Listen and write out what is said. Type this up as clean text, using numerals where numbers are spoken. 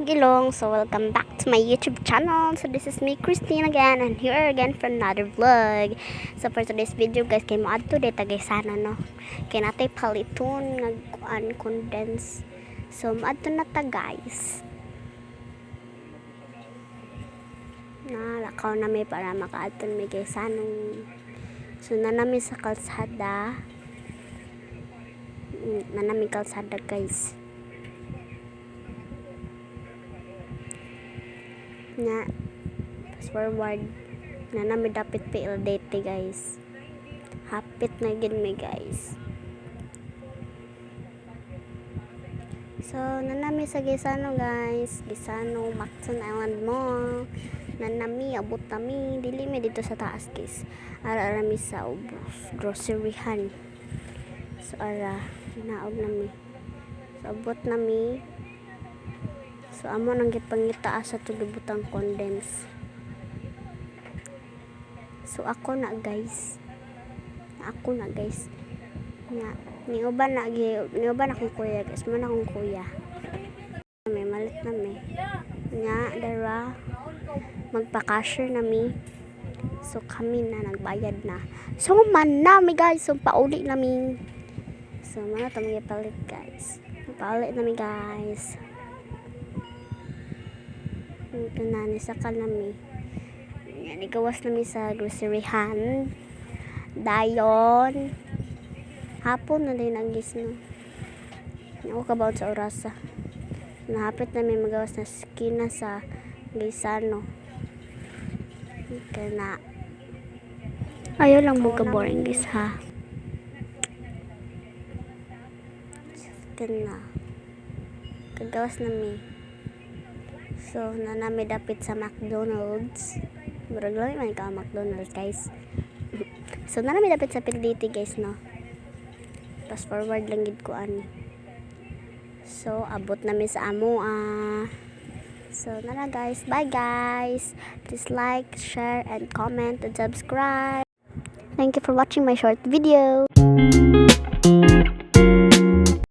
Ilong. So welcome back to my YouTube channel. So this is me, Christine, again, and here again for another vlog. So for today's video guys, kay moadto day tagay sana no, kay natay paliton nga condense. So moadto na ta guys, na lakaw na may para makaadton may kay sanong. So nanami sa kalsada, nanami kalsada guys nga. Fast forward na namin dapit PLDT guys, hapit na gid mi guys. So nanami sa Gisano guys, Gisano Mactan Island Mall. Nanami abot nami dili mi dito sa taas guys, ara mi sa ubos groceryhan. So ara naog nami, so abot nami. So amo nang gipangita sa tugibutang condense. So ako na guys, nga ni uban akong kuya guys, man akong kuya. May malit na mi nga dara magpa-cashier nami. So kami na nagbayad na. So man nami guys, so pauli nami. So mana ta magipalit guys. Pauli nami guys. Kanani sa kanami. Yan, igawas nami sa groceryhan. Dayon. Hapon na din ang gis no. Ako kabaon sa orasa. Nahapit namin magawas na skina sa Gisano. Kana. Ayaw lang mo ka-boring guys ha. Kana. Kagawas nami. So, nanami dapit sa McDonald's. Murag lang man ka McDonald's guys. So, nanami dapit sa PLDT guys no. Fast forward lang gid ko ani. So, abot nami sa amo So, nana guys. Bye guys. Please like, share, and comment, and subscribe. Thank you for watching my short video.